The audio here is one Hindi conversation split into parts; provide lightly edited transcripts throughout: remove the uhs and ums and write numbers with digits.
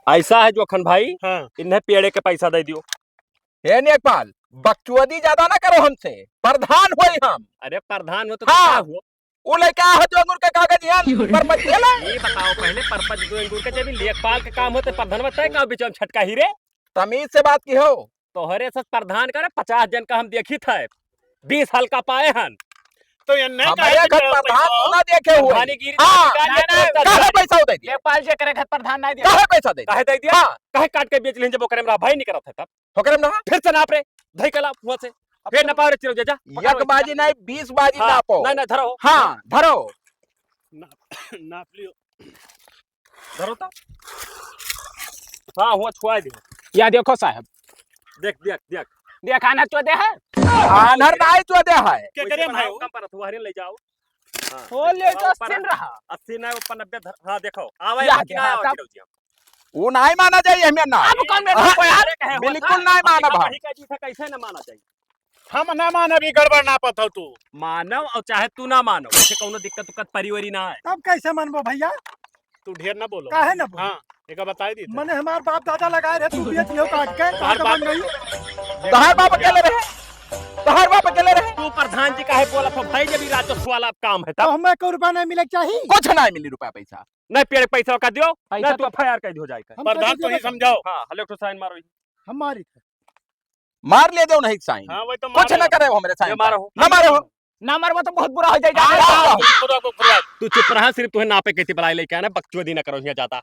ऐसा है जोखन भाई। हाँ। इन्हें पेड़े के पैसा दे दियो। हे नेपाल बकचोदी ज्यादा ना करो हमसे, प्रधान हुई हम। अरे प्रधान हो तो हाँ। क्या हुआ? वो लेके आ जो अंगूर के कागज यान पर मत देला। ये बताओ पहले परपंच दो अंगूर के जब लेखपाल के काम होते प्रधान बताए का बीच में छटका ही रे। तमीज से बात की हो। तोहरे से प्रधान करे 50 जन का हम देखी था 20 साल का पाए हन। तो ये नहीं हमारे घर प्रधान ना देखे हुए। प्रधानीगिरी हाँ, काहे पैसा दे दिया? लेखपाल जे करे घर प्रधान नहीं दिया। काहे पैसा दे दिया? काहे दे दिया? काहे काट के बेच लें जब ओकरे में भाई नहीं करत है तब। होकरे में ना फिर से नाप रे धई कला हुआ से फिर ना पावे चिरो जा एक बाजी नहीं 20 बाजी हाँ, नापो। नहीं धरो। हाँ धरो नाप लियो। धरो तो। हाँ हुआ छुआ दे। या देखो साहब, देख देख देख देखा ना चोदे है। आनर नहीं तो दे है। क्या करे भाई? कम पर तुम्हारे ले जाओ। हाँ। हो ले तो सिन रहा 80 ना ऊपर 90। हाँ देखो आवे या बाकी ना देखा आवे तब। चिरो जी। वो नहीं माना चाहिए हमें ना। अब कौन में हाँ, को यार बिल्कुल नहीं माना भाई। का जी था कैसे ना माना चाहिए। हम ना मान अभी गड़बड़ ना पता तू। मानव और चाहे तू ना मानो ऐसे कोनो दिक्कत उक्कत परिवारी ना है। तब कैसे मनबो भैया? तू ढेर ना बोलो। काहे ना बोलो? हाँ एक बताई दी। मने हमार बाप दादा लगाए रहे, तू बेच लियो काट के बार काट बार- बन गई। तहार बाप अकेले रहे, तहार बाप अकेले रहे। तू प्रधान जी काहे बोला तो भाई जब राजस्व वाला काम है तो तब हमें को रुपया नहीं मिले चाहिए। कुछ नहीं मिली रुपया पैसा। नहीं पेड़ पैसा का दियो पैसा नहीं तो तो- एफआईआर कर दियो जाएगा। हम प्रधान कैसे तो ही दियो? समझाओ। हाँ हले तो साइन मारो। हमारी मार ले दो नहीं साइन। हाँ वही तो कुछ मारो। ना करे हो मेरे साइन। ये मारो हो। ना मारो हो। ना मरबो तो बहुत बुरा हो जाएगा। हाँ। खुदा को खुदा। तू चुप रहा सिर्फ तुम्हें नापे कहती बलाई लेके आना बकचोदी ना करो यहाँ जाता।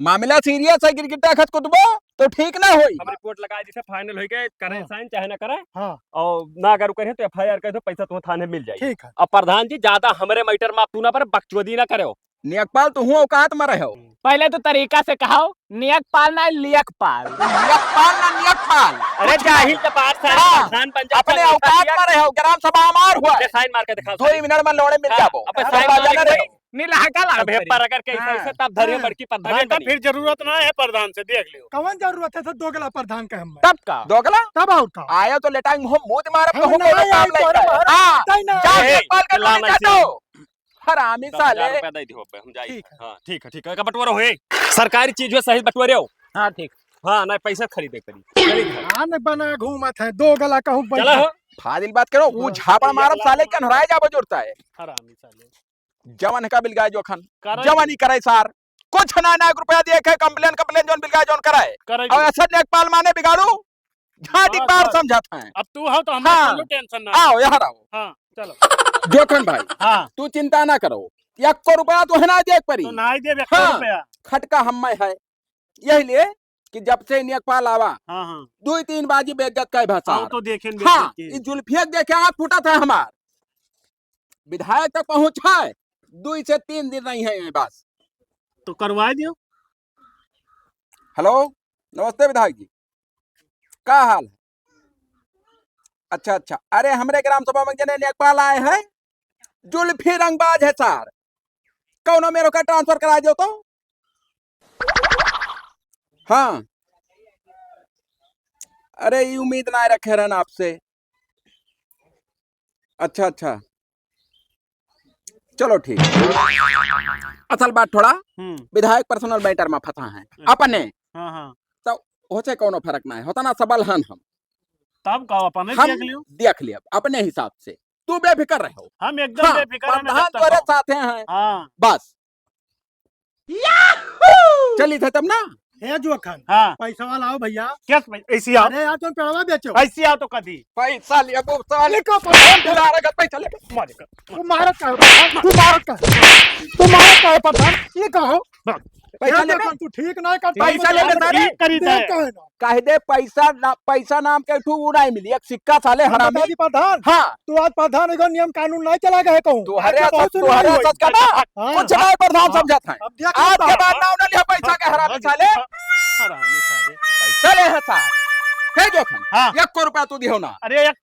मामला सीरियस है, गिरगिट्टा खत कुतबो तो ठीक ना होई। हम रिपोर्ट लगाए जिसे फाइनल हो गए करे हाँ। साइन चाहे ना करे हाँ और ना अगर करे तो एफआईआर कर दो पैसा तुम्हें थाने मिल जाएगी। ठीक है। अब प्रधान जी ज्यादा हमारे मैटर में आप तू ना पर बकचोदी ना करे हो। नियकपाल तू हूँ औकात में रहे हो। पहले तो तरीका से कहो नियक पाल ना लियक पाल। नियकपाल ना नियकपाल। अरे जाहिल के पास हाँ। प्रधान बन जा अपने औकात में रहे हो। ग्राम सभा हमार हुआ। साइन मार के दिखा 2 मिनट में लोड़े मिल जाबो। अब अब साइन बाजा ना मार रहो। नीला का लाग पर अगर कैसे हाँ। ऐसे तब धरियो हाँ। बड़की प्रधान अरे बनी। फिर जरूरत ना है प्रधान से देख लियो। कौन जरूरत है तो दोगला प्रधान के हम तब का दोगला तब और का आया तो लेटाएंगे हम मुंह मारब हम तो नहीं हम काम आई, तोरे लेके मारब। हां तई ना जा ए, नियकपाल का लाना नोटिस काटो। हरामी 10,000 साले। रुपया दे दियो हम जाई। ठीक है। हां ठीक है का बंटवारा होए सरकारी चीज है सही बंटवारे हो। हां ठीक। हां ना पैसा खरीदे करी खरीद। आन बना घूमत है दोगला कहूं चला हो फाजिल बात करो। वो झापड़ मारब साले के हराए जाबो जोड़ता है। हरामी साले। जवान का बिलगाय जोखन करे- जवानी करे सार कुछ ना ना रुपया दिए के कंप्लेन जोन बिलगाय जोन कराए करे और ऐसा नेकपाल माने बिगाड़ू झाटी हाँ, पार बस। समझत है। अब तू हो तो हाँ। हमें टेंशन ना। आओ यहाँ आओ हाँ चलो। जोखन भाई हाँ तू चिंता ना करो। 1 रुपया तो है ना देख परी तो ना ही दे हाँ। रुपया। खटका हम में है यही लिए कि जब से नेकपाल आवा हाँ हाँ 2-3 बाजी बेइज्जत का भाषा। आओ तो देखेंगे। हाँ इस जुल्फिया देखे आँख फूटा था हमार। विधायक तक पहुँच है 2 से 3 दिन नहीं है बस। तो करवा दियो। हेलो नमस्ते विधायक जी, क्या हाल है? अच्छा अच्छा, अरे हमरे ग्राम सभा में जने नेकपाल आए हैं जुल्फी रंगबाज है सर। कौनो मेरे का ट्रांसफर करा दो तो। हाँ अरे ये उम्मीद ना रखे रहना आपसे। अच्छा अच्छा चलो ठीक। असल बात थोड़ा विधायक पर्सनल मैटर में फंसा है अपने। हाँ हाँ तो होचे कोनो फर्क ना है होता ना सबल हन तब कहो अपन हम देख लियो। देख लिया अपने हिसाब से। तू बेफिक्र रहो। हम एकदम हाँ, बेफिक्र हैं प्रधान जब तक तोरे हो। साथे हैं हाँ बस। चली थे तब ना। है जोखन हाँ पैसा वाला आओ भैया। क्या ऐसी आओ अरे यार तुम पेड़वा बेचो। ऐसी आओ तो कदी पैसा लिया वो साले का प्रधान दिला रहा पैसा ले। मारे का। तू मारत का है, तू मारत का है। तू मारत का है प्रधान ये कहो। पैसा ले जोखन तू ठीक ना कर पैसा ले ले सारे। ठीक करी दे। कह दे पैसा नाम के ठू वो नहीं मिली एक सिक्का साले हरामी। दादी प्रधान हाँ तू आज प्रधान एगो नियम कानून नहीं चला गए कहूं। तू हरे सच का ना हाँ। कुछ नहीं प्रधान समझत है। अब देख आज के लेता बाद ना उन्हें लिया पैसा के हरामी साले। हरामी साले। पैसा ले है सार है जोखन। हाँ। 1 रुपया तू दियो ना अरे एक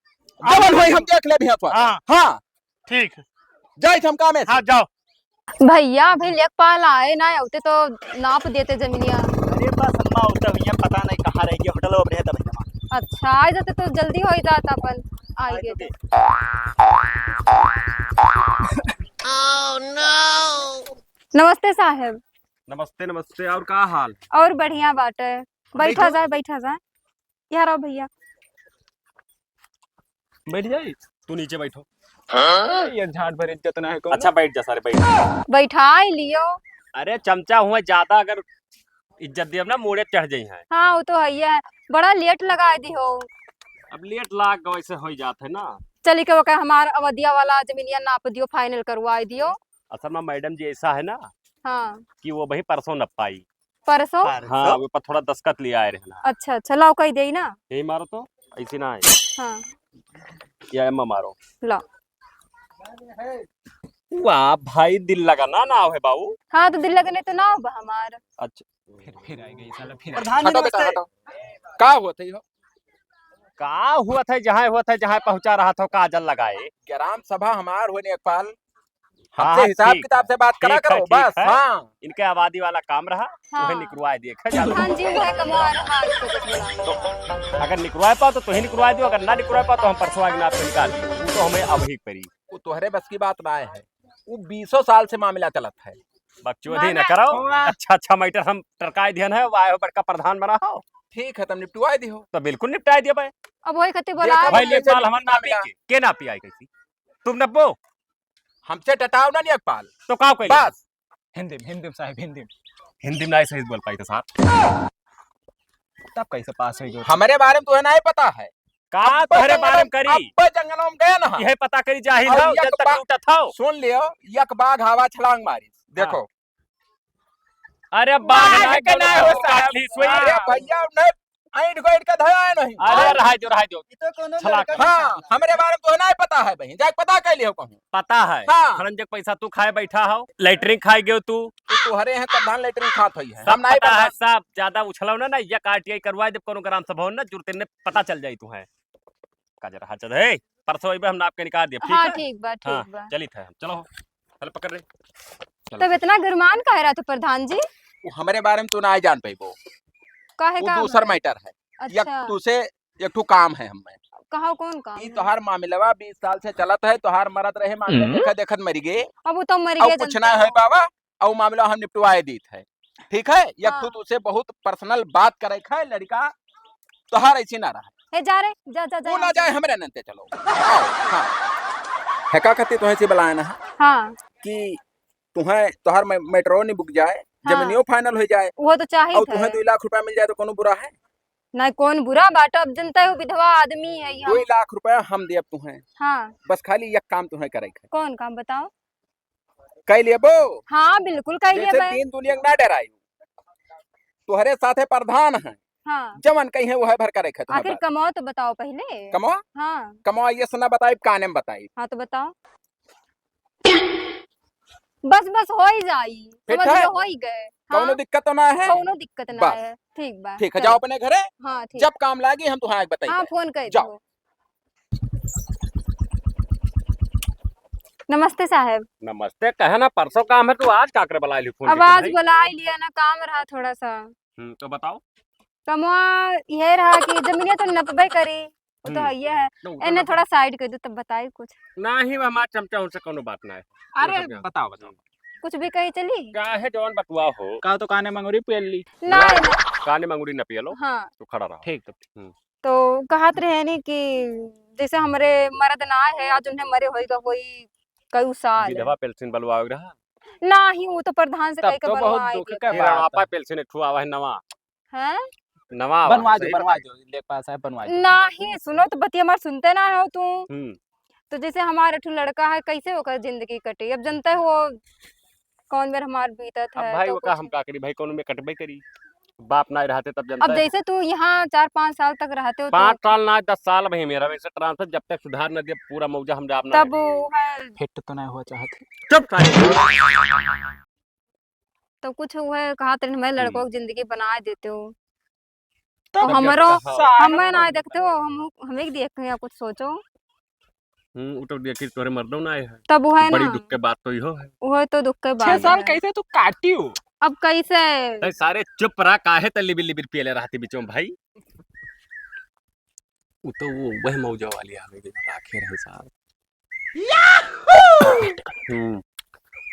जवन भाई हम देख ले भी तो। हाँ हाँ ठीक। जय हम काम है। हाँ जाओ। भैया अभी लेखपाल आए ना होते तो नाप देते जमीनिया। अरे बस अम्मा होता भैया पता नहीं कहाँ रहेगी होटल में रहता भैया। अच्छा आ जाते तो जल्दी हो जाता अपन आई गए थे। नमस्ते साहब। नमस्ते नमस्ते। और का हाल? और बढ़िया बाटे। बैठा जाए बैठा जाए। यहाँ रहो भैया। बैठ जाई, तू नीचे बैठो। ये झाट भर इज्जत ना है को। अच्छा बैठ जा सारे, बैठ। बैठा ही लियो। अरे चमचा हुआ ज्यादा अगर इज्जत दिया ना मोड़े चढ़ जाई है। हाँ वो तो है बड़ा लेट लगा दी हो। अब लेट लाग वैसे हो जाते है ना। चली के वो कहे हमारा अवधिया वाला जमीनिया नाप दियो, फाइनल करवा दियो। असल में मैडम जी ऐसा है ना हाँ कि वो वही परसों न पाई। परसों। हाँ वो पर थोड़ा दस्खत लिया आए रहना। अच्छा अच्छा लाओ कही दे ना। यही मारो तो ऐसी ना है। हाँ या एम्मा मारो। लाओ। वाह भाई दिल लगा ना है बाबू। हाँ तो दिल लगने तो ना हो बा हमार। अच्छा फिर आएगा साला फिर। प्रधान जी हटो बेटा नमस्ते। हटो। का हुआ था यो? का हुआ था जहाँ पहुँचा रहा था काजल लगाए। ग्राम सभा हमार हुए लेखपाल, हाँ, हमसे हिसाब ठीक किताब से बात करा ठीक है, करो ठीक बस। है। हाँ इनके आबादी वाला काम रहा हाँ। वही निकलवा दिए। खा हाँ जी वो है कमवा रहा इसको कुछ बुलाना। तो अगर निकलवा पाओ तो ही निकलवा दियो, अगर ना निकलवा पाओ तो हम परसों आगे आपको निकाल दियो। वो तो हमें अब ही करी। वो तुम्हारे बस की बात ना है। वो 20 साल से मामला चलत है। बकचोदी न करो। अच्छा मैटर हम टरकाई ध्यान है वायो बड़का प्रधान बना हो ठीक है तुम निपटवा दी हो। तो बिल्कुल निपटाई दिया भाई। अब वही खत्ते बोला देखो भाई अब लेखपाल कैसे हमार नापी मामला? के नापी आई कैसी तुम नब्बो हमसे टटाओ ना लेखपाल तो का कोई बस। हिंदी साहब हिंदी। हिंदी में नहीं सही बोल पाई तो साहब तब कैसे पास हो गए? हमारे बारे में तुम्हें नहीं पता है। का तुम्हारे बारे में करी अब जंगलों में गए ना। यह पता करी जाहिल और हो यक जब तक बा- लूटा था। सुन लियो यक बाघ हवा छलांग मारी देखो। अरे बाघ बाघ ना के ना हो साहब। काटली सोई। अरे भैया नहीं ऐड गोइड का धया नहीं। अरे रहा जो ये तो कोनो छला लड़का कर। हाँ हमारे बारे में तो नहीं पता है बहन, जाके पता कर लियो कहूँ। पता है हाँ। खरंजक पैसा तू खाए बैठा हो, लैटरिन खाई गयो तू। तो तुम्हारे यहाँ प्रधान लेटरिन खात हुई है। सब हम नहीं पता है, पता। सब ज्यादा उछलाओ ना ये आरटीआई करवाए जब कोनो ग्राम सभा हो ना जुर्ते ने पता चल जाई तू है का जरा हाथ है परसों अइबे हम नाप के निकाल दिए। हाँ ठीक है ठीक बा हाँ ठीक बा। चली थे हम चलो चल पकड़ रे। तब इतना गुरमान कह रहा था प्रधान जी। वो हमारे बारे में तू नहीं जान पाई वो काहे का दूसर मैटर है। अच्छा एक तुसे एक ठू काम है हमें। कहा कौन काम ई है? तोहार मामलवा 20 साल से चलत है। तोहार मरत रहे मामले देखत देखत मरी गए। अब वो तो मर अब गया कुछ जनता ना है हो। बाबा। अब मामला हम निपटवाए दीत है। ठीक है एक हाँ। ठू तुसे बहुत पर्सनल बात करे है लड़का। तोहार ऐसी ना रहा हे जा रे जा जा वो जा ना जाए हमरे नंते चलो। आओ, हाँ हैका खाती तुम्हें से बुलाया ना हाँ कि तुम्हें तोहार मेट्रो नहीं बुक जाए हाँ। जमीनियों फाइनल हो जाए वो तो चाहिए और था। तुम्हें 2 लाख रुपया मिल जाए तो कोनो बुरा है। ना कौन बुरा बाटा, अब जनता है वो विधवा आदमी है 2 यहाँ। लाख रुपया हम देब तुम्हें। हाँ बस खाली एक काम तुम्हें करे है। कौन काम बताओ। कह लेबो हाँ बिल्कुल कह लिया जैसे भाई। तीन दुनिया ना डराई। तुहरे साथे प्रधान है हाँ जमन कहीं है वो है भर करे है आखिर कमाओ तो बताओ पहले। कमवा हाँ कमवा ये सुना बताई काने में बताई। हाँ तो बताओ। बस बस हो ही जाई फिर समझ है? लो हो ही गए। कौनो हाँ दिक्कत तो ना है। कौनो दिक्कत ना बस। है। ठीक बा ठीक है चलो। जाओ अपने घरे हाँ ठीक। जब काम लागी हम तुम्हें बताइए। हाँ फोन कर जाओ। दो। नमस्ते साहब। नमस्ते कहे ना परसों काम है तू आज का करे बुला ली फोन अब करके आज भाई? बुला ही लिया ना, काम रहा थोड़ा सा। तो बताओ। कमवा यह रहा कि जमीनिया तो नपबे करी वो तो ये है। तो इन्हें थोड़ा साइड कर दो तब बताई कुछ। ना ही हमार चमचा उनसे कोनो बात ना है। अरे बताओ बताओ कुछ भी कही चली का है जवान बतुआ हो का तो काने मंगूरी पेली। ना ना। काने मंगूरी न पियलो हाँ तो खड़ा रहो। ठीक तो कहत रहे नी कि जैसे हमरे मर्द ना है आज उन्हें मरे होई कई साल विधवा पेंशन बलवा रहा ना ही वो तो प्रधान से तब कह के तो बहुत बनवाए दुख थे। का फिर बात आपा पेंशन ठुआ है नवा हैं नवा आवा है, बनवा दो सही बनवा बताई। दो लेख पास है बनवा दो। ना ही सुनो तो बतिया हमार सुनते ना हो तू। हम्म तो जैसे हमारे ठू लड़का है कैसे होकर जिंदगी कटी अब जनता है वो कौन बेर हमार बीतत अब है भाई तो वो का कुछ- हम का करी भाई कोनो में कटबे करी बाप ना रहते तब जनता अब जैसे तू यहाँ 4-5 साल तक रहते हो 5 तो साल ना 10 साल भाई मेरा वैसे ट्रांसफर जब तक सुधार न दे पूरा मौजा हम जाप ना तब वो है हिट तो नहीं हुआ चाहते। चुप साले। तो कुछ वो है कहा तेरे मैं लड़कों की जिंदगी बना देते हो तो तो जब हमरो कहा- हमें ना देखते हो हमें देख या कुछ सोचो वो तो देखी तोरे मर्दों ना आए है तब वो है बड़ी ना दुख के बात तो इहो है। वो तो दुख के 6 बाद साल है। कैसे तू काटियो। अब कैसे तै सारे चुप रहा काहे तल्ली बिल्ली बिल पियले रहती बीचों में भाई। वो तो वो वह मौजा वाली आ गई राखे रहे साहब।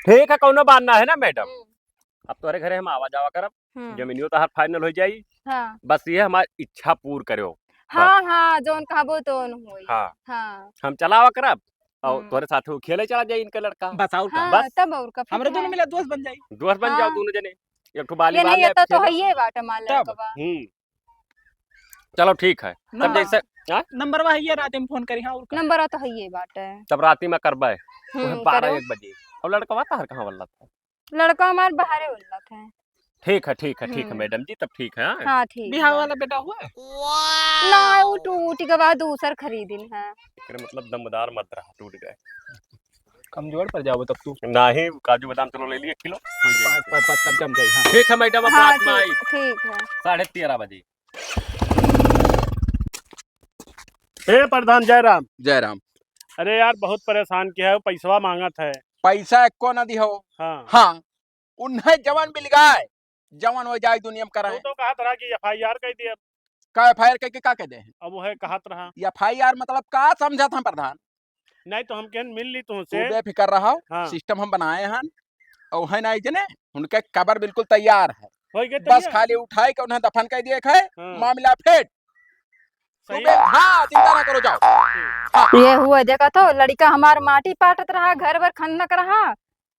ठीक है कोनो बात ना है ना मैडम। अब तोहरे घरे हम आवा जावा करब, हम्म, जमीनियो तहार फाइनल हो जाई। हाँ बस ये हमारी इच्छा पूर्ण करो। हाँ हाँ, जोन कहबो तो होई। हाँ हाँ हम चलावा करब और हम्म, तोरे साथ वो खेले चला जाई इनका लड़का। बस और का हाँ बस तब और का हमरे फिट दोनों है। मिला दोस्त बन जाई। दोस्त बन जाओ हाँ। दोनों जने, एक ठो ये बालीबाल नहीं, ये तो खेलो। है ये बात हमार तब लड़कवा। चलो ठीक है। तब नंबर जैसे नंबर वही है, रात में फोन करी हाँ और का। नंबर तो है ये बात है। तब राती में करबे वह 12 करो। 1 बजे। और लड़का तार कहाँ वाला था? लड़का हमार बाहरे उल्लत है। ठीक है ठीक है ठीक है हम्म। मैडम जी, तब ठीक है। हाँ? हाँ ठीक बिहार बा। वाला बेटा हुआ है। ना वो टूटी के बाद दूसर खरीदिन है। एकरे मतलब दमदार मत रहा, टूट गए। कमजोर पर जाओ तब तू। नहीं काजू बादाम चलो ले लिए किलो हो जाएगी। तब जम जाई। हाँ ठीक है मैडम, अब हाँ रात में आई ठीक है। 13:30 बजे। हे प्रधान जयराम, जयराम। अरे यार बहुत परेशान किया है, पैसवा मांगत है। पैसा एको न दिहो। हाँ हाँ, उन्हें जवान मिल गए, जवान हो जाए दुनिया में तू कराए। तो कहा तरह की FIR कह दिया, का FIR के का कह दे? अब वो है कहत रहा। FIR मतलब का समझा था प्रधान? नहीं तो हम कहन मिल ली तू तुमसे। बेफिक्र रहो, हाँ सिस्टम हम बनाए हैं और है नहीं जने, उनके कबर बिल्कुल तैयार है। हो गए बस खाली उठाए के उन्हें दफन कर दिए है, हाँ। मामला फिट। सही हाँ चिंता ना करो, जाओ। ये हुआ देखा तो लड़का हमार माटी पाटत रहा, घर भर खंदक रहा।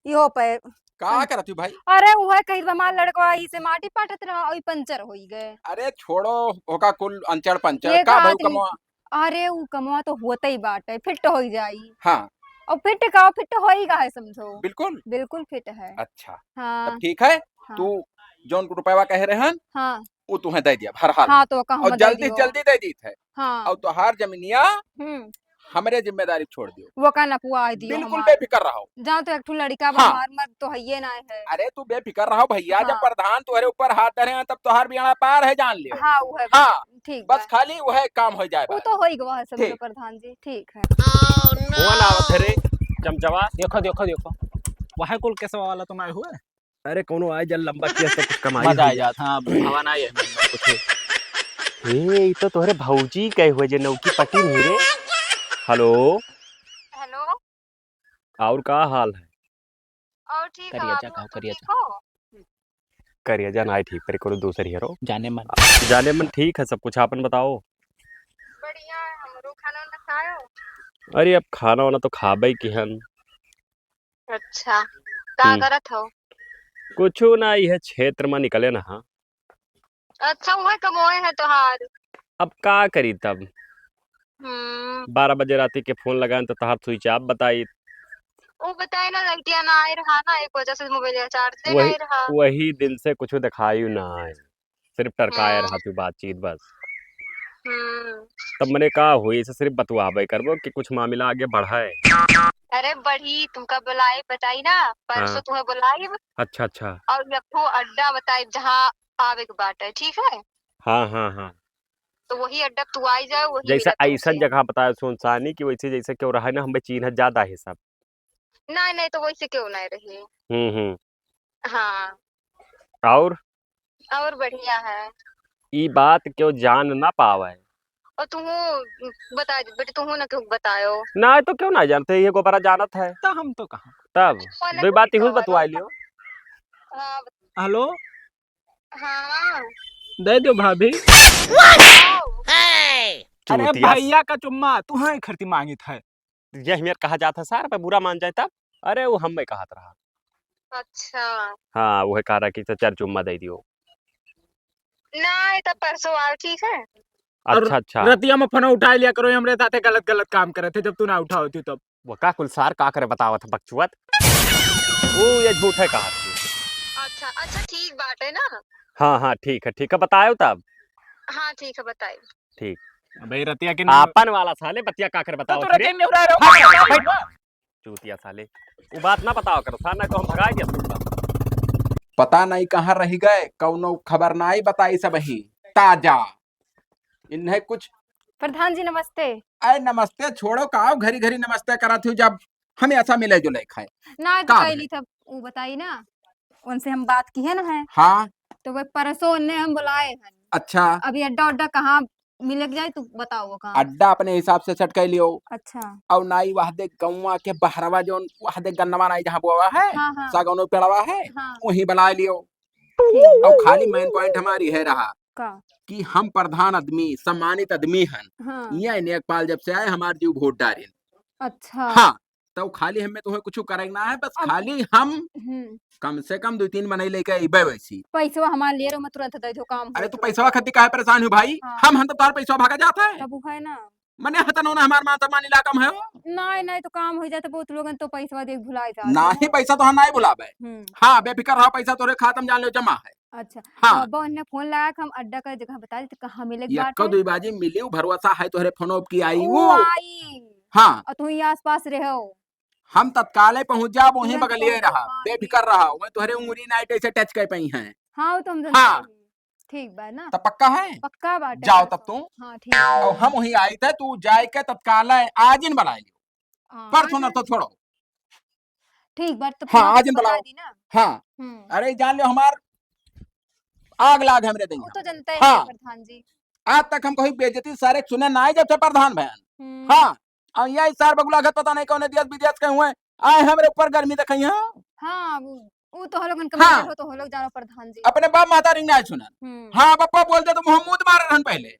यो पे का करत भाई? अरे वो है कहीं हमार लड़का ई से माटी पाटत रहा और पंचर हो गए। अरे छोड़ो, होगा कुल अंचड़ पंचर ये का का भाई आदमी- कमवा। अरे वो कमवा तो होता ही बात है, फिट हो जाई। हाँ और फिट का फिट होएगा है, समझो। बिल्कुल। बिल्कुल फिट है। अच्छा हाँ तब ठीक है, हाँ तू जौन रुपया कह रहे हैं हाँ वो तुम्हें दे दिया हर हाल। हाँ तो कहूँ और जल्दी जल्दी दे दी थे। हाँ और तुहार जमीनिया हम्म, हमरे जिम्मेदारी छोड़ दियो। वो का नपुआ दियो बिल्कुल हमार। बेफिक्र रहो। जहाँ तो एक ठो लड़का हाँ। हमार मत तो है ये ना है। अरे तू बेफिक्र रहो भैया, जब हाँ। प्रधान तुम्हारे ऊपर हाथ धरे हैं तब तुहार बियाना पार है, जान लियो। हाँ वो है। हाँ ठीक बस बा। खाली वह काम हो जाए। वो तो हो ही गवा है समझो ठीक। प्रधान जी, ठीक है। फोन आवत है रे चमचवा। देखो देखो देखो, वह कुल केसवा वाला तुम आए हुए। अरे कोनो आए जल लंबा केस तो कुछ कमाई मजा हो आ जाता। हाँ हवा ना है कुछ। ए ई तो तोहरे भौजी कहे हुए जे नौकी पटी नहीं रे। हेलो, हेलो, और का हाल है? और ठीक है। करिया आप जा, लोग कहो तो करिया ठीक हो? करिया जान आई ठीक पर करो दूसरी हेरो जाने मन। जाने मन ठीक है, सब कुछ आपन बताओ। बढ़िया है, हमरो खाना वाना खायो। अरे अब खाना वाना तो खाबे की हन। अच्छा का हम्म। करत हो? कुछ ना यह क्षेत्र में निकले ना। हाँ अच्छा वो है कमोए है तोहार। अब का करी तब 12 बजे राती के फोन लगाए तो तहार स्विच ऑफ बताई। वो बताए ना लड़कियां ना आए रहा ना, एक वजह से मोबाइल चार्ज से वही नहीं रहा। वही दिन से कुछ दिखाई ना है, सिर्फ टरकाए रहा तू बातचीत बस। तब मैंने कहा हुई से सिर्फ बतवाबे करबो कि कुछ मामला आगे बढ़ा है। अरे बढ़ी तुमका बुलाई बताई ना, परसों हाँ। तुम्हें बुलाई अच्छा अच्छा। और रखो अड्डा बताई जहाँ आवे के बाट है, ठीक है? हाँ हाँ हाँ, तो वही अड्डा तू आई जाओ, वही जैसे मिला ऐसा तुमसे। जगह बताया सुनसानी की वैसे जैसे क्यों रहा है ना, हमें चीन ज्यादा है सब। नहीं नहीं तो वैसे क्यों नहीं रही। हाँ और बढ़िया है। ई बात क्यों जान ना पावे। और तुम बता बेटे, तुम ना क्यों बतायो? ना तो क्यों ना जानते, ये गोबरा जानत है तो हम तो कहाँ। तब दो बात ही बतवा लियो। हाँ हेलो, हाँ दे दो भाभी। अरे चूतिया। भैया का चुम्मा तू हाँ खर्ची मांगी था। यह मेरे कहा जाता सार पे बुरा मान जाए तब। अरे वो हम में कहा रहा। अच्छा हाँ वो है कह रहा कि चार चुम्मा दे दियो। नहीं तब परसों आओ, ठीक है? अच्छा अच्छा। रतिया में फोन उठा लिया करो, हमरे साथे गलत गलत काम करे थे जब तू ना उठा होती तब। वो का कुल सार का करे बतावत बकचुअत। वो ये झूठ है कहा। अच्छा अच्छा ठीक बात है ना। हाँ ठीक है बतायो तब। हाँ ठीक है बताइए। ठीक। भाई रतिया के आपन वाला साले बतिया का करे बताओ। तो रतिया में उड़ा रहा। चूतिया साले वो बात ना बताओ करो सार, ना को हम भगा दिया। पता नहीं कहाँ रह गए, कौनो खबर नहीं बताई सब ही ताजा। इन्हें कुछ प्रधान जी नमस्ते। अरे नमस्ते छोड़ो, का घरी घरी नमस्ते करा थी जब हमें ऐसा मिले जुले खाए। ना तो का कैली तब वो बताई ना, उनसे हम बात की है ना है। हाँ तो वह परसों ने हम बुलाए हैं। अच्छा अभी अड्डा उड्डा कहाँ मिल जाए तो बताओ वो कहाँ। अड्डा अपने हिसाब से सेट कर लियो। अच्छा। और नाई वह दे गौवा के बहरवा जो वह दे गन्नवा नाई जहाँ बोवा है हाँ हाँ सागौनो पेड़वा है हाँ वहीं बना लियो। ठीक और खाली मेन पॉइंट हमारी है रहा का। कि हम प्रधान आदमी सम्मानित आदमी हन। हाँ यहाँ नेकपाल जब से आए हमारे जीव वोट डारिन। अच्छा। हाँ तो खाली हमें तुम्हें कुछ करना है बस अब- खाली हम हम्म। कम से कम 2-3 बनाई लेके अबे वैसी। पैसा हमारे लिए मत तुरंत दे दो काम अरे हो तू तुरंत। पैसा खातिर काहे परेशान हो भाई। हाँ। हम तो तार पैसा भागा जाता है तब है ना। मने हतनो ना हमार मान सम्मान इलाका में है वो। नहीं नहीं तो काम हो जाता बहुत लोगन तो पैसा देख भुला जाते ना ही पैसा तो नहीं बुलावे। हाँ बेफिक्र रहो पैसा तोरे खाता में जान लो जमा है। अच्छा। हाँ। अब ने फोन लगाया कि हम अड्डा का जगह बता देते कहाँ मिले यक्को दुई बाजी मिली भरोसा है तोहरे फोन की आई वो वो। आई हाँ और तू ही आस पास रहो। हम तत्काल पहुंच जा वहीं तुरंत बगलिए पहुंचो, रहा हाँ, बेफिक्र रहा वहीं तोहरे उंगली नाइट ऐसे टच कर पाई हैं। हाँ वो तो हम हाँ। जानते हैं। ठीक बा ना। तब पक्का है पक्का बात है जाओ परसों। तब तू। हाँ ठीक है। और हम वहीं आए थे तू जाए के तत्काल आज इन बुला लियो हाँ, परसों न आज- तो छोड़ो। ठीक बात तो हाँ, फोन आज पे इन बता बुलाओ। दी ना। हाँ अरे जान लो हमार आग लाग हमरे वो देंगे। तो जनता है हाँ। प्रधान जी। आज तक हम कहीं बेइज्जती सारे सुने ना जब से प्रधान बहन। हाँ और यही सार बगुला घर पता नहीं कौन देश विदेश के हुए आए हमारे ऊपर गर्मी दिखाई है। हाँ वो तो हम लोगन हाँ। हो तो हम लोग जानो प्रधान जी। अपने बाप माता रिंग ना सुनन। हाँ पप्पा बोलते तो मोहम्मद मारे रहन पहले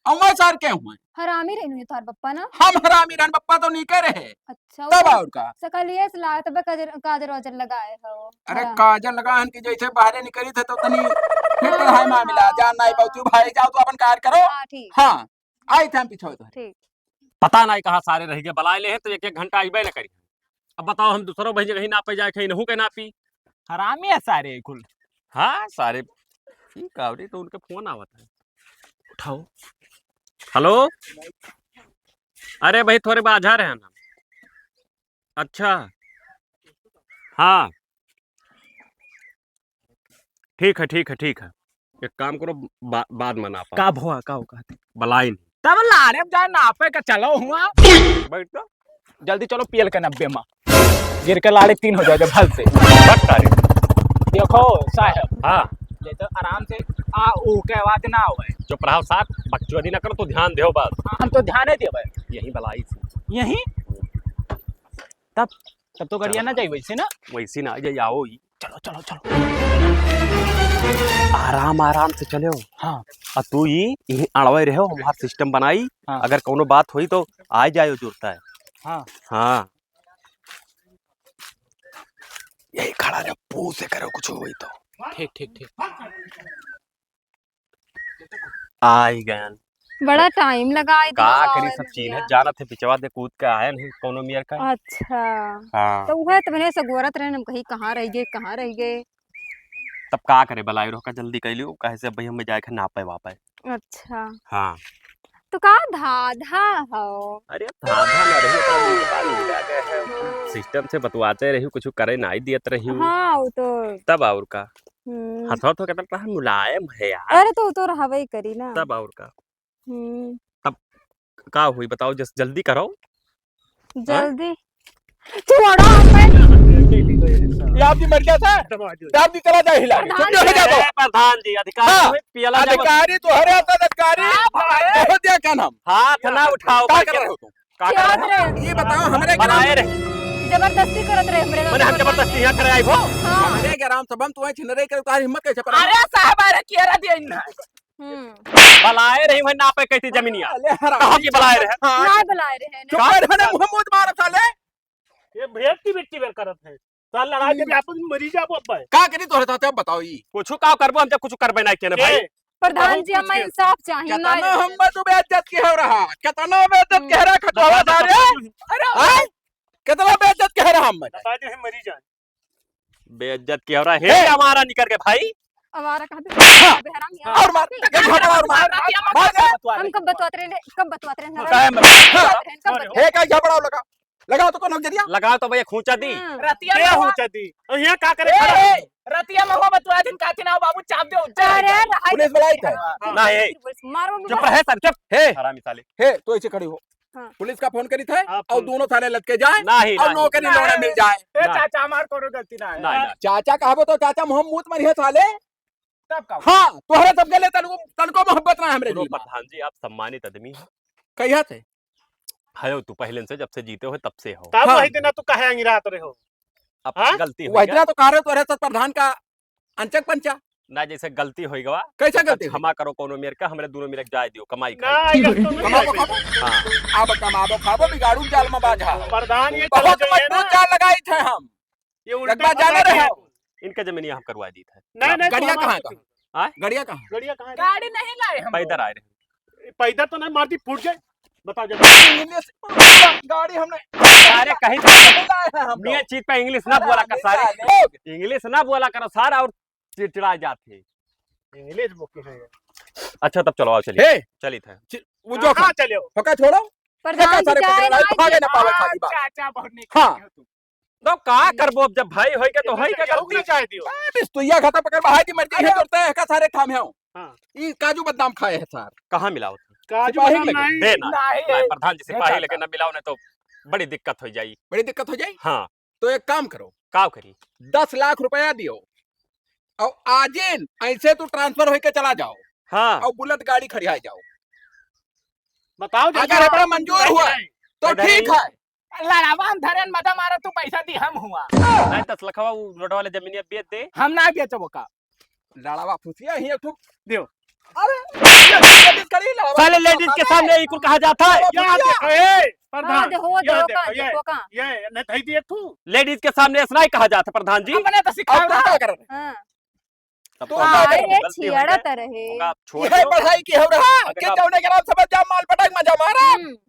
और मैं सार के हुए हरामी रहनु तार पप्पा ना। हम हरामी रहन पप्पा तो नहीं करे है अच्छा तब और का। सकलिए से लाए तब काजर वाजर लगाए हो। अरे काजल लगान की जैसे बाहर निकली थे तो तनी फिर है मामला जान नहीं पाऊ भाई जाओ तो अपन कार करो। हाँ ठीक। हाँ आई थे हम पीछे तो ठीक। पता नहीं कहाँ सारे रह गए बलाए ले हैं तो एक घंटा आइबे न करी। अब बताओ हम दूसरों भाई कहीं ना पे जाए कहीं नहू के ना पी। हरामी है सारे कुल। हाँ सारे ठीक आवरी तो उनके फोन आवत है उठाओ। हेलो अरे भाई थोड़े बाजार हैं ना। अच्छा हाँ ठीक है ठीक है ठीक है एक काम करो बाद में ना का भुआ का कहते बलाई नहीं तब लारे अब जाए नापे का चलो हुआ बैठ तो जल्दी चलो पीएल के 90 में गिर के लाड़े 3 हो जाएगा भल से। बट तारीफ। देखो साहब हाँ ये तो आराम से आ ऊ के आवाज ना आवे। चुप रहो साहब बकचोदी ना करो तो ध्यान दो बस। हम तो ध्यान ही देवे यही बलाई थी यही तब तो गड़िया ना जाई वैसे ना। वैसी ना जाइए आओ ही चलो चलो चलो आराम आराम से चले हो। हाँ और तू यही अड़वे रहो हमारा सिस्टम बनाई। हाँ। अगर कोनो बात हुई तो आ जाए जुड़ता है। हाँ हाँ यही खड़ा रहो पूछ से करो कुछ हुई तो। ठीक ठीक ठीक। आई गए बड़ा टाइम लगा का करी सब चीज है जाना थे पिछवा दे कूद के आया नहीं कोनो मियर का। अच्छा हाँ तो वह तो मैंने सगोरत रहे हम कहीं कहाँ रह गए। तब का करे बलाई रोका जल्दी कर लियो कहे से भाई हमें जाए के ना पाए वापस। अच्छा हाँ तो का धाधा हो। अरे धाधा ना रही तो बता नहीं जा गए है सिस्टम से बतवाते रही कुछ करे ना ही दियत रही हाँ वो तो तब और का हथवा तो कहता है मुलायम है यार। अरे तो रहवे ही करी ना। तब और का हम्म का हुई बताओ जस जल्दी करो। जल्दी छोड़ो हमें। ये आपकी मर गया था आप भी चला जाए हिला के। प्रधान चुप रहो जाओ। प्रधान जी अधिकारी हाँ, हुए, पियला जब अधिकारी तो हरे आता अधिकारी हो दिया क्या नाम हाथ ना उठाओ क्या कर रहे हो तुम का क्या कर रहे हो? करे ये बताओ हमरे बनाए ग्राम रहे जबरदस्ती करत रहे हमरे मैंने हम जबरदस्ती यहाँ करे आई भो। हाँ हमरे ग्राम सभा में तुम्हें छिनरे के उतार हिम्मत कैसे पर अरे साहब अरे किया दिया इन्ना बलाए रही मैं नापे कहती जमीनिया अरे कहाँ हराम की बलाए रहे हाँ ना बुलाए रहे चुप कर हने मोहम्मद मार साले ये भेड़ की मिट्टी बेर करत है साल लड़ाई जब आपस में मरी जाबो अब का करी तोरे साथे अब बताओ ई कुछ का करबो हम जब कुछ करबे ना केने भाई। प्रधान जी हमें इंसाफ चाहिए ना। कितना हम तो बेइज्जत के हो रहा कितना बेइज्जत कह रहा खटवा सारे अरे कितना बेइज्जत कह रहा हम आज है मरी जान बेइज्जत किया हो रहा है हमारा निकल के भाई। हमारा कहाँ पे हराम और मार ये झगड़ा और मार हम कब बतवाते रहे हे का झगड़ा लगा लगाओ तो कौन जरिया लगाओ तो भैया खूंचा दी रतिया क्या में हो चदी और यहाँ का करे खड़ा रतिया में हुआ बतवा दिन काती ना बाबू चाप दे पुलिस बुलाई था ना ये मारो चुप रहे सर चुप हे हरामी साले हे तो ऐसे खड़ी हो हाँ। पुलिस का फोन करी थे हाँ, और दोनों साले लटके जाए नहीं और नौकरी लोड़े मिल जाए ए चाचा हमार कोनो गलती ना है नहीं चाचा कहबो तो चाचा मोहम्मद मरिए साले तब का हाँ तोहरे सब गले तनको मोहब्बत ना हमरे सुनो दिल में प्रधान जी, आप सम्मानित आदमी हैं। कहिया थे है तू पहले से, जब से जीते हो तब से हो। तब हाँ। वही दिन तू कहे अंगिरात रहे हो। अब हाँ? गलती हो वही गया तो कह रहे तोहरे सब प्रधान का अंचक पंचा ना, जैसे गलती हो गवा कैसा गलती हुई? क्षमा करो, कोनो मेरे का हमरे दोनों मिलक जाए दियो, कमाई ना खाई। ये तो नहीं कमाबो है। खाबो हाँ अब कमाबो खाबो बिगाड़ू जाल में बाजा प्रधान ये चलो बहुत जाइए ना, मजबूत जाल लगाई थे हम ये एक उल्टा बार जाने फंसा रहे दिया हो तू। इनका जमीन हम करवा दी था। नहीं नहीं गड़िया तो कहाँ हमारा- का हाँ? गड़िया कहाँ गड़िया कहाँ है? गाड़ी नहीं लाए हम पैदल आए रहे। पैदल तो नहीं मारती फूट जाए। बताओ जब इंग्लिश गाड़ी हमने अरे कहीं नहीं लाए हैं हम मियाँ लोग। चीज पे इंग्लिश ना बोला कर सारे, लोग इंग्लिश ना बोला करो सारा और चिड़चिड़ा जाते। इंग्लिश बुक है। अच्छा तब चलो आओ, चलिए हे चली था। वो जो कहाँ चले हो? फका छोड़ो प्रधान जी सारे चाय पकड़ ना लाए, भागे ना पावे खाली बात चाचा बहुत नहीं हाँ। करते हो तुम। तो का करबो, जब भाई होई के तो होई के यहू गलती। ना चाह दियो। बिस्तुया खाता पकड़ भाई की मर्जी है करते हैं का सारे काम है हाँ। ई काजू बादाम खाए हैं सर कहाँ मिलाओ काजू सिपाही बादाम लगे। नहीं। देना नहीं प्रधान जी, दे सिपाही चाचा। लेके न मिलाओ, नहीं तो बड़ी दिक्कत हो जाई। बड़ी दिक्कत हो जाए हाँ तो एक काम करो का करी। 10 लाख रुपया दियो और आजिन ऐसे तू ट्रांसफर होके चला जाओ हाँ और बुलेट गाड़ी खड़िया जाओ बताओ जल्दी। अगर अपना मंजूर हुआ तो इधर ठीक ही। है लड़ावा हम धरे मजा मारा तू पैसा दी हम हुआ नहीं 10 लखवा वो रोड वाले जमीन बेच दे। हम ना बेचबो का लड़ावा फुसिया ही एक ठो दियो। अरे लेडीज खड़ी लड़ावा साले लेडीज के सामने इकुल कहा जाता है। यहाँ देखो ए हाँ प्रधान, देखो यहाँ देखो देखो, देखो का ये नहीं थई दिए तू। लेडीज के सामने ऐसा नहीं कहा जाता प्रधान जी। अपने तो अब सिखाओ तू क्या कर रहे हाँ तब तो तो क्या अरे करें? गलती हो छियड़ा गई। रहे होगा, छोड़ ये दो, पढ़ाई की हो रहा के अगर चौने के नाम समझ जा माल पटक मजा मारा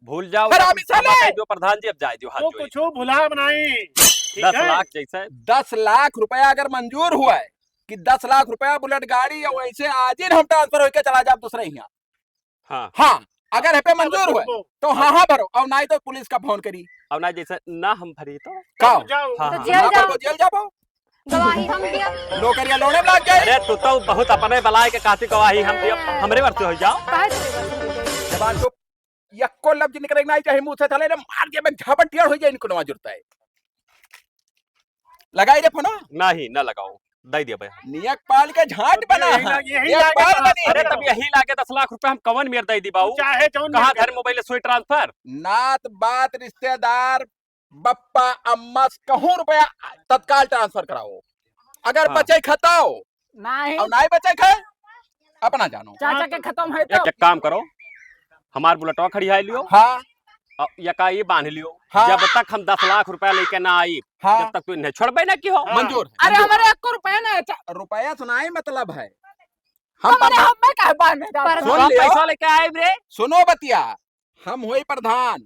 भूल जाओ। हरामी साले। क्षमा कर दो प्रधान जी, अब जाए दो हाथ तो जोड़िए। कुछ भुला बनाई। ठीक 10 है? लाख जैसा 10 लाख रुपया अगर मंजूर हुआ है कि 10 लाख रुपया बुलेट गाड़ी और वैसे आज ही हम ट्रांसफर होके चला जाए दूसरे यहाँ हाँ। हाँ अगर है पे मंजूर हुआ है तो हाँ हाँ भरो और नहीं तो पुलिस का फोन करी अब ना जैसे ना हम भरी तो काओ जाओ। हाँ, तो हाँ। जेल ना जाओ भरो, जेल जाओ गवाही हम दिया नौकरियां लोने में लग जाए अरे तू तो बहुत अपने बलाए के काती गवाही हम दियो, हमरे वर्ष हो जाओ। काहे से बस जवान तो यक्को लफ्ज निकले नहीं चाहे मुंह से चले रे मार के मैं झपटिया हो जाए इनको नवा जुड़ता है लगाई रे फोन नहीं ना लगाओ, दे दिया भाई। नियक पाल के झाट बना यही है लागे- यही नियक लागे पाल तो बनी अरे है। तब यही लाके 10 लाख रुपए हम कवन मेर दे दी बाबू। चाहे जो कहाँ घर मोबाइल सुई ट्रांसफर। नात बात रिश्तेदार बप्पा अम्मा कहूँ रुपया तत्काल ट्रांसफर कराओ अगर हाँ। बचे खताओ नहीं और नहीं बचे खे अपना जानो चाचा के खत्म है तो एक काम करो, हमार बुलेटवा खड़ी है लियो, हाँ यका ये बांध लियो। हाँ। जब तक हम 10 लाख रुपया लेके ना आई, हाँ जब तक तू इन्हें छोड़बे ना की हो। हाँ। मंजूर है, अरे मंजूर। हमारे 1 रुपया ना रुपया सुनाए मतलब है हम हमारे हम में काहे बांधे पर- जाते सुन कम लियो पैसा लेके आए रे। सुनो बतिया हम हुए प्रधान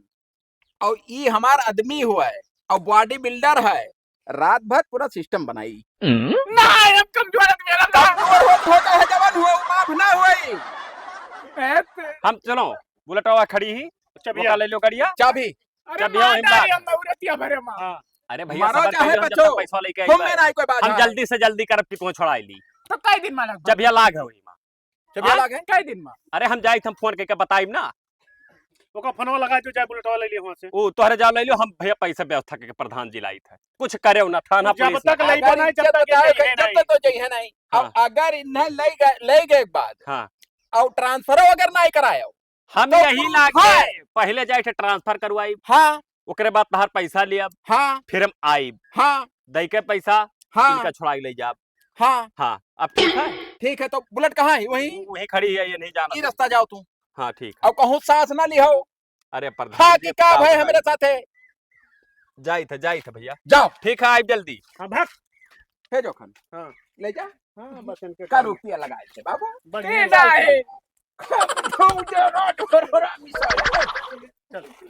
और ई हमार आदमी हुआ है और बॉडी बिल्डर है रात भर पूरा सिस्टम बनाई नहीं हम कमजोर आदमी है ना कमजोर होता है जवान हुआ माफ ना हुई हम चलो बुलेटवा खड़ी ही, चबिया वो ले लो गाड़िया। चाबी अरे जब यहाँ माता हिम्मत- हम औरतिया भरे मां हाँ। अरे भैया मारो सबर चाहे करियो, जब बचो, तक पैसा लेके तुम आई में नहीं कोई बात हम है। जल्दी से जल्दी करब की को छोड़ाई ली। तो कई दिन में लगभग जब यह लाग हुई मां। चाबिया लागे कई दिन में अरे हम जाई हम फोन करके बताइब ना, ओका फोनवा लगा जो जाए बुलेटवा ले लिए वहां से। वो तोहरे जा ले लियो, हम भैया पैसा व्यवस्था करके प्रधान जी लाई थे। कुछ करे ना थाना जब पुलिस तक में। लइबा नहीं जब तक ये नहीं जब तक तो चाहिए नहीं अब अगर इन्हें ले गए एक बाद हाँ और ट्रांसफर अगर नहीं करायो हम तो यही लागे हाँ। पहले जाए थे ट्रांसफर करवाई, हाँ ओकरे बाद तहार पैसा लिया, हाँ फिर हम आईब हाँ दई के पैसा हाँ इनका छुड़ाई ले जाब। हाँ हाँ अब ठीक है, ठीक है तो बुलेट कहाँ है वही वही खड़ी है, ये नहीं ई जाना। रास्ता जाओ तू हाँ ठीक है। अब कहूँ सांस ना लिहो अरे प्रधान हाँ जी, की का भाई बताओ, हमारे साथे जाई थे भैया। जाओ ठीक है आइब जल्दी। हाँ भाग। हे जोखन हाँ। ले जा हाँ बस इनके का रुपया लगाए थे बाबू बढ़िया। नहीं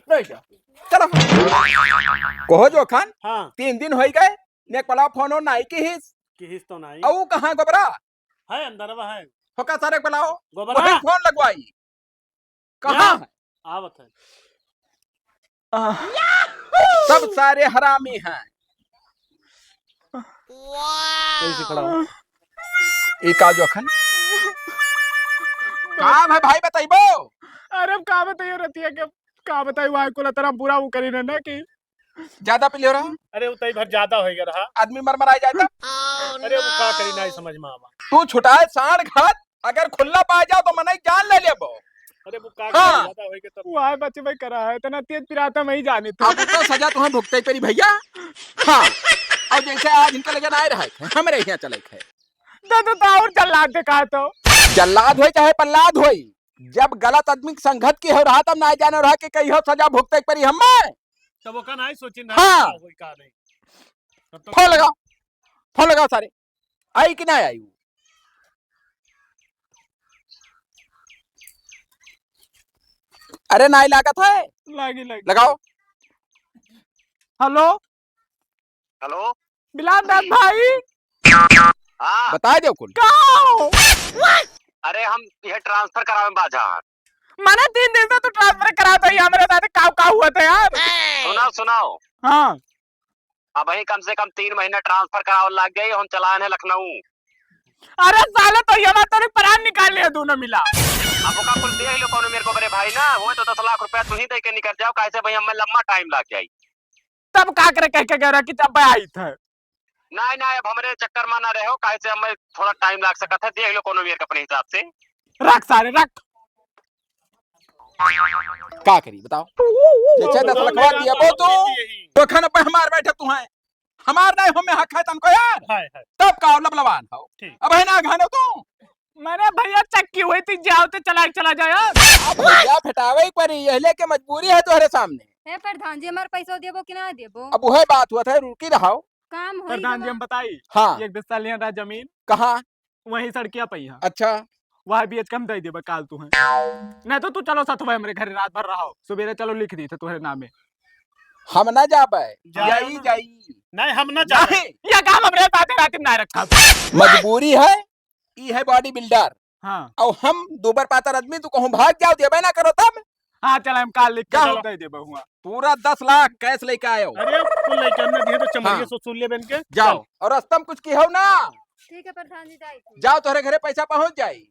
नहीं जा चलो कहो जोखन हाँ 3 दिन हो गए नेक पलाव फोन नहीं की हिस कि हिस तो नहीं औ कहाँ गोबरा है अंदर वह है होका सारे पलाव गोबरा वही फोन लगवाई कहाँ है आवत है। सब सारे हरामी हैं कैसे खड़ा हो? ई का जोखन का है भाई बताइबो अरे अब का बताइए रतिया के का बताई वाई को तरह पूरा वो करी ना कि ज्यादा पी ले रहा अरे उतई भर ज्यादा हो गया रहा। आदमी मरमरा जाता। अरे वो का करी नहीं समझ में आवा। तू छुटाए साढ़ घात अगर खुला पा जाओ तो मनाई जान ले लेबो। अरे वो का हाँ। ज्यादा हो गया तब। वाह बच्चे भाई करा है इतना तेज पिराता मैं ही जाने था। अब तो सजा तुम्हें भुगते परी भैया। हाँ और जैसे आज इनका लगन आए रहा है हमरे यहाँ चले है तो और जल्लाद देखा तो जल्लाद होई चाहे पल्लाद होई जब गलत आदमी की संगत की हो रहा तब ना जाने रहा कि कहीं हो सजा भुगते परी हमें। तब वो का नहीं सोची ना हाँ। कोई का नहीं। तब तो फोन लगाओ सारे आई कि ना आई। अरे नाई लागत है लगी लगाओ। हेलो हेलो बिलाल दाद भाई हाँ बता दो कुल अरे हम यह ट्रांसफर करावे बाजार। मैंने 3 दिन से तो ट्रांसफर करा था हमारे साथ काव हुआ था यार। सुनाओ हाँ अब वही कम से कम 3 महीने ट्रांसफर करावे लग गई। हम चलाए हैं लखनऊ। अरे साले तो ये मत तो परान निकाल लिया दोनों मिला। अब वो का कुल दे ही लो कौन मेरे को बड़े भाई ना वो तो 10 लाख रुपया तू ही दे के निकल जाओ कैसे भाई हमें लंबा टाइम लग जाए। तब का करे कह के कह रहा कि जब आई था नहीं अब हमारे चक्कर में ना रहे हो कैसे हमें थोड़ा टाइम लग सकता है। देख लो कौन मेरे अपने हिसाब से। रख सारे रख का करी बताओ। जैसे 10 लखवा दिया वो तो खाना पे हमार बैठे तू है हमार नहीं हमें हक है तुमको यार। हाय हाय तब का लबलवान हो ठीक। अब है ना घानो तू मैंने भैया चक्की हुई थी जाओ तो चला जा यार। अब भैया फटावे पर यही के मजबूरी है तुम्हारे सामने। हे प्रधान जी हमारे पैसा देबो कि ना देबो? अब वह बात हुआ था रुकी रहो। काम होई प्रधान जी हम बताई हाँ 1 10 साल यहाँ जमीन कहाँ वही सड़किया पई है अच्छा वह बीच कम दे देबा काल तू है नहीं तो तू चलो सतवा हमरे घर रात भर रहो सुबेरे चलो लिख दी थे तुम्हारे नाम में। हम ना जाबे जाई जाई नहीं हम ना जा। नहीं ये काम हमरे बातें रात में ना रखा। मजबूरी है ई है बॉडी बिल्डर हाँ और हम दोबर पातर आदमी तू कहूँ भाग जाओ देबे ना करो तब हाँ चल हम काल लिख के चलो। दे देबा हुआ पूरा 10 लाख कैश लेके आयो। अरे कुल लेके हमने दिए तो चमड़िए हाँ। सो सुन ले बन के जाओ और रस्तम कुछ की हो ना ठीक है प्रधान जी जाई। जाओ तोहरे घरे पैसा पहुंच जाई।